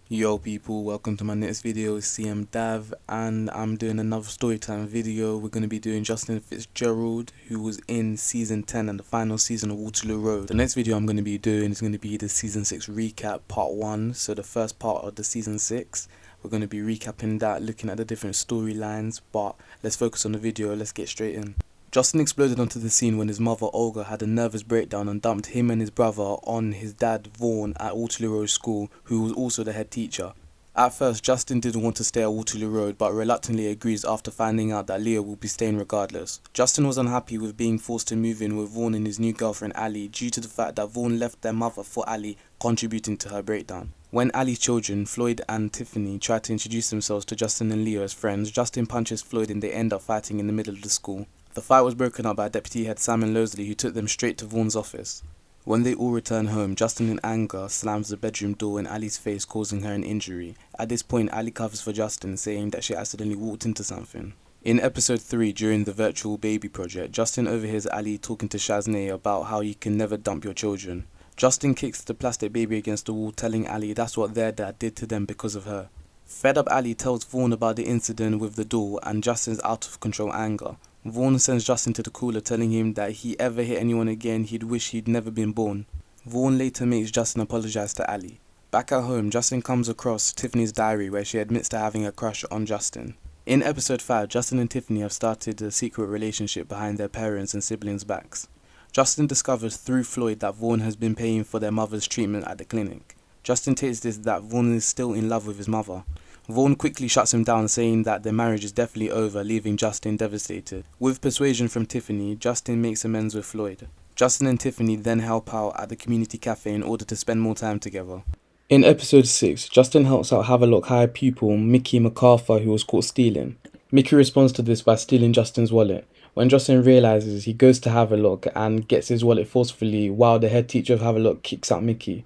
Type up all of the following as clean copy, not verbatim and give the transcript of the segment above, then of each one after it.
Yo people, welcome to my next video. It's CMDAV and I'm doing another storytime video. We're going to be doing Justin Fitzgerald, who was in season 10 and the final season of Waterloo Road. The next video I'm going to be doing is going to be the season 6 recap part 1, so the first part of the season 6. We're going to be recapping that, looking at the different storylines, but let's focus on the video. Let's get straight in. Justin exploded onto the scene when his mother Olga had a nervous breakdown and dumped him and his brother on his dad Vaughn at Waterloo Road School, who was also the head teacher. At first, Justin didn't want to stay at Waterloo Road, but reluctantly agrees after finding out that Leah will be staying regardless. Justin was unhappy with being forced to move in with Vaughn and his new girlfriend Ali due to the fact that Vaughn left their mother for Ali, contributing to her breakdown. When Ali's children, Floyd and Tiffany, try to introduce themselves to Justin and Leah as friends, Justin punches Floyd and they end up fighting in the middle of the school. The fight was broken up by Deputy Head Simon Losley, who took them straight to Vaughn's office. When they all return home, Justin in anger slams the bedroom door in Ali's face, causing her an injury. At this point, Ali covers for Justin, saying that she accidentally walked into something. In episode 3, during the virtual baby project, Justin overhears Ali talking to Shaznay about how you can never dump your children. Justin kicks the plastic baby against the wall, telling Ali that's what their dad did to them because of her. Fed up, Ali tells Vaughn about the incident with the door and Justin's out of control anger. Vaughn sends Justin to the cooler, telling him that if he ever hit anyone again, he'd wish he'd never been born. Vaughn later makes Justin apologize to Ali. Back at home, Justin comes across Tiffany's diary where she admits to having a crush on Justin. In episode 5, Justin and Tiffany have started a secret relationship behind their parents' and siblings' backs. Justin discovers through Floyd that Vaughn has been paying for their mother's treatment at the clinic. Justin takes this that Vaughn is still in love with his mother. Vaughn quickly shuts him down, saying that their marriage is definitely over, leaving Justin devastated. With persuasion from Tiffany, Justin makes amends with Floyd. Justin and Tiffany then help out at the community cafe in order to spend more time together. In episode 6, Justin helps out Havelock High pupil Mickey MacArthur, who was caught stealing. Mickey responds to this by stealing Justin's wallet. When Justin realizes, he goes to Havelock and gets his wallet forcefully while the head teacher of Havelock kicks out Mickey.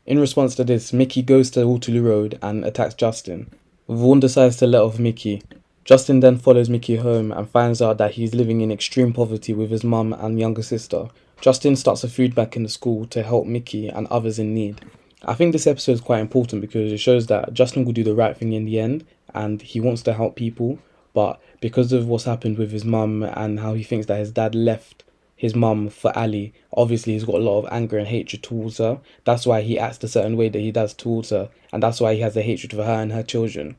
In response to this, Mickey goes to Waterloo Road and attacks Justin. Vaughn decides to let off Mickey. Justin then follows Mickey home and finds out that he's living in extreme poverty with his mum and younger sister. Justin starts a food bank in the school to help Mickey and others in need. I think this episode is quite important because it shows that Justin will do the right thing in the end and he wants to help people, but because of what's happened with his mum and how he thinks that his dad left his mum for Ali, obviously he's got a lot of anger and hatred towards her. That's why he acts a certain way that he does towards her, and that's why he has a hatred for her and her children.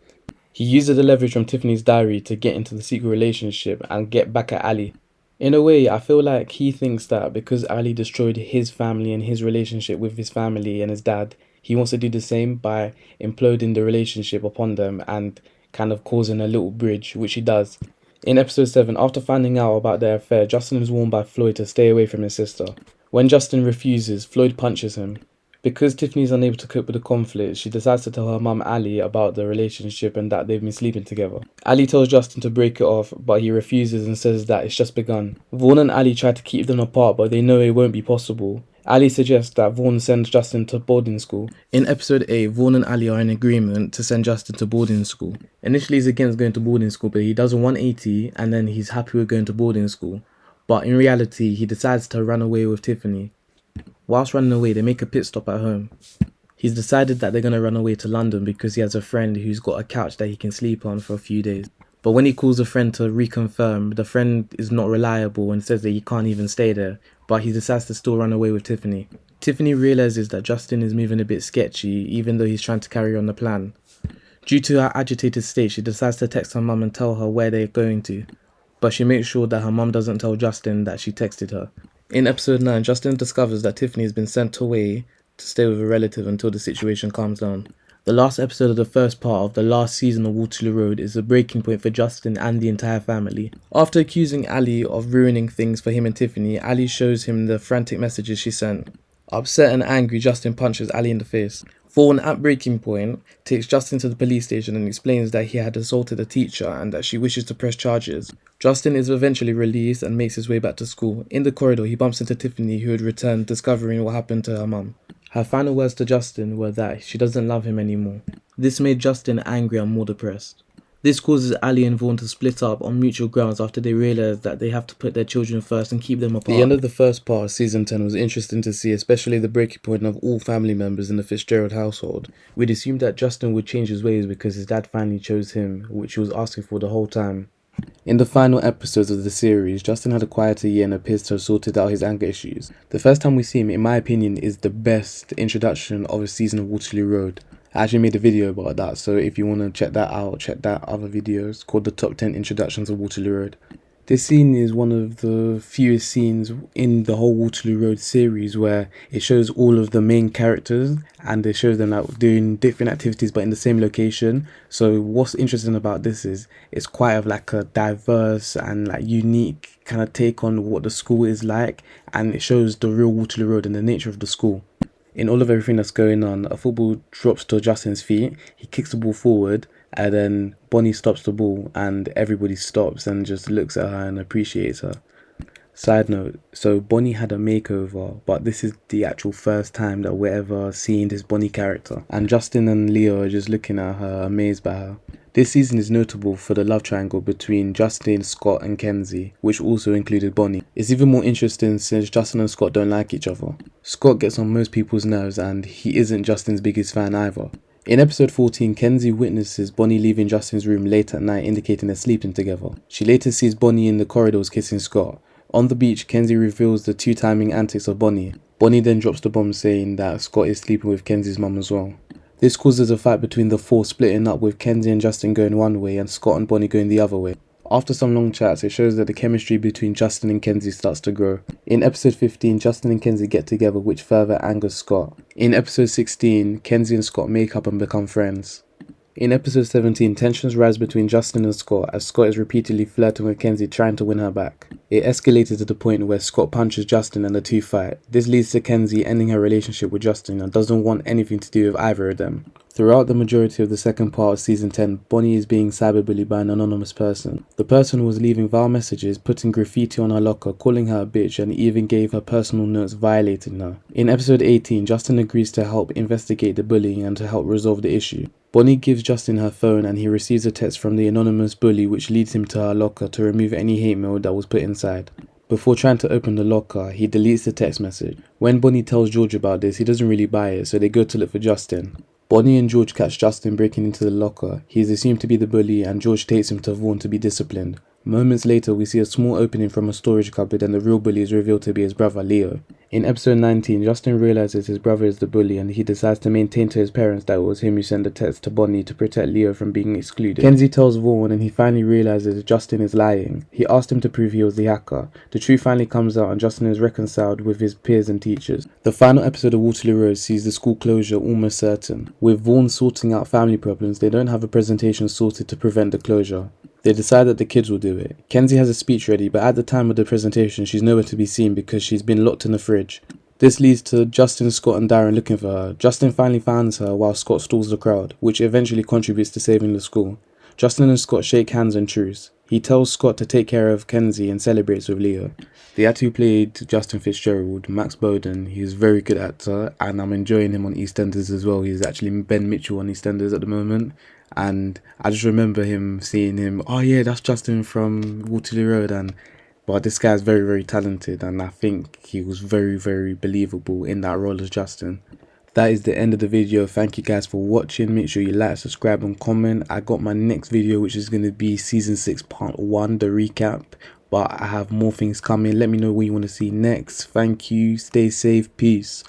He uses the leverage from Tiffany's diary to get into the secret relationship and get back at Ali. In a way, I feel like he thinks that because Ali destroyed his family and his relationship with his family and his dad, he wants to do the same by imploding the relationship upon them and kind of causing a little bridge, which he does. In episode 7, after finding out about their affair, Justin is warned by Floyd to stay away from his sister. When Justin refuses, Floyd punches him. Because Tiffany is unable to cope with the conflict, she decides to tell her mum Ali about the relationship and that they've been sleeping together. Ali tells Justin to break it off, but he refuses and says that it's just begun. Vaughn and Ali try to keep them apart, but they know it won't be possible. Ali suggests that Vaughn sends Justin to boarding school. In episode 8, Vaughn and Ali are in agreement to send Justin to boarding school. Initially he's against going to boarding school, but he does a 180 and then he's happy with going to boarding school. But in reality, he decides to run away with Tiffany. Whilst running away, they make a pit stop at home. He's decided that they're going to run away to London because he has a friend who's got a couch that he can sleep on for a few days. But when he calls a friend to reconfirm, the friend is not reliable and says that he can't even stay there, but he decides to still run away with Tiffany. Tiffany realizes that Justin is moving a bit sketchy, even though he's trying to carry on the plan. Due to her agitated state, she decides to text her mum and tell her where they're going to, but she makes sure that her mum doesn't tell Justin that she texted her. In episode 9, Justin discovers that Tiffany has been sent away to stay with a relative until the situation calms down. The last episode of the first part of the last season of Waterloo Road is a breaking point for Justin and the entire family. After accusing Ali of ruining things for him and Tiffany, Ali shows him the frantic messages she sent. Upset and angry, Justin punches Ali in the face. Vaughn, at breaking point, takes Justin to the police station and explains that he had assaulted a teacher and that she wishes to press charges. Justin is eventually released and makes his way back to school. In the corridor, he bumps into Tiffany, who had returned, discovering what happened to her mum. Her final words to Justin were that she doesn't love him anymore. This made Justin angry and more depressed. This causes Ali and Vaughn to split up on mutual grounds after they realise that they have to put their children first and keep them apart. The end of the first part of season 10 was interesting to see, especially the breaking point of all family members in the Fitzgerald household. We'd assumed that Justin would change his ways because his dad finally chose him, which he was asking for the whole time. In the final episodes of the series, Justin had a quieter year and appears to have sorted out his anger issues. The first time we see him, in my opinion, is the best introduction of a season of Waterloo Road. I actually made a video about that, so if you want to check that out, check that other video. It's called the top 10 introductions of Waterloo Road. This scene is one of the fewest scenes in the whole Waterloo Road series where it shows all of the main characters and it shows them like doing different activities but in the same location. So what's interesting about this is it's quite of like a diverse and like unique kind of take on what the school is like, and it shows the real Waterloo Road and the nature of the school. In all of everything that's going on, a football drops to Justin's feet, he kicks the ball forward, and then Bonnie stops the ball and everybody stops and just looks at her and appreciates her. Side note, so Bonnie had a makeover, but this is the actual first time that we're ever seeing this Bonnie character. And Justin and Leo are just looking at her, amazed by her. This season is notable for the love triangle between Justin, Scott and Kenzie, which also included Bonnie. It's even more interesting since Justin and Scott don't like each other. Scott gets on most people's nerves and he isn't Justin's biggest fan either. In episode 14, Kenzie witnesses Bonnie leaving Justin's room late at night, indicating they're sleeping together. She later sees Bonnie in the corridors kissing Scott. On the beach, Kenzie reveals the two-timing antics of Bonnie. Bonnie then drops the bomb saying that Scott is sleeping with Kenzie's mum as well. This causes a fight between the four splitting up, with Kenzie and Justin going one way and Scott and Bonnie going the other way. After some long chats, it shows that the chemistry between Justin and Kenzie starts to grow. In episode 15, Justin and Kenzie get together, which further angers Scott. In episode 16, Kenzie and Scott make up and become friends. In episode 17, tensions rise between Justin and Scott as Scott is repeatedly flirting with Kenzie, trying to win her back. It escalated to the point where Scott punches Justin and the two fight. This leads to Kenzie ending her relationship with Justin and doesn't want anything to do with either of them. Throughout the majority of the second part of season 10, Bonnie is being cyberbullied by an anonymous person. The person was leaving vile messages, putting graffiti on her locker, calling her a bitch, and even gave her personal notes violating her. In episode 18, Justin agrees to help investigate the bullying and to help resolve the issue. Bonnie gives Justin her phone and he receives a text from the anonymous bully, which leads him to her locker to remove any hate mail that was put inside. Before trying to open the locker, he deletes the text message. When Bonnie tells George about this, he doesn't really buy it, so they go to look for Justin. Bonnie and George catch Justin breaking into the locker. He is assumed to be the bully and George takes him to Vaughn to be disciplined. Moments later, we see a small opening from a storage cupboard and the real bully is revealed to be his brother, Leo. In episode 19, Justin realizes his brother is the bully and he decides to maintain to his parents that it was him who sent the text to Bonnie to protect Leo from being excluded. Kenzie tells Vaughn and he finally realizes Justin is lying. He asked him to prove he was the hacker. The truth finally comes out and Justin is reconciled with his peers and teachers. The final episode of Waterloo Road sees the school closure almost certain. With Vaughn sorting out family problems, they don't have a presentation sorted to prevent the closure. They decide that the kids will do it. Kenzie has a speech ready, but at the time of the presentation, she's nowhere to be seen because she's been locked in the fridge. This leads to Justin, Scott and Darren looking for her. Justin finally finds her while Scott stalls the crowd, which eventually contributes to saving the school. Justin and Scott shake hands and truce. He tells Scott to take care of Kenzie and celebrates with Leo. The actor who played Justin Fitzgerald, Max Bowden, he's a very good actor and I'm enjoying him on EastEnders as well. He's actually Ben Mitchell on EastEnders at the moment. And I just remember seeing him, oh yeah, that's Justin from Waterloo Road, but this guy's very, very talented and I think he was very, very believable in that role as Justin. That is the end of the video. Thank you guys for watching. Make sure you like, subscribe and comment. I got my next video which is going to be season 6 part 1, the recap, but I have more things coming. Let me know what you want to see next. Thank you, stay safe, peace.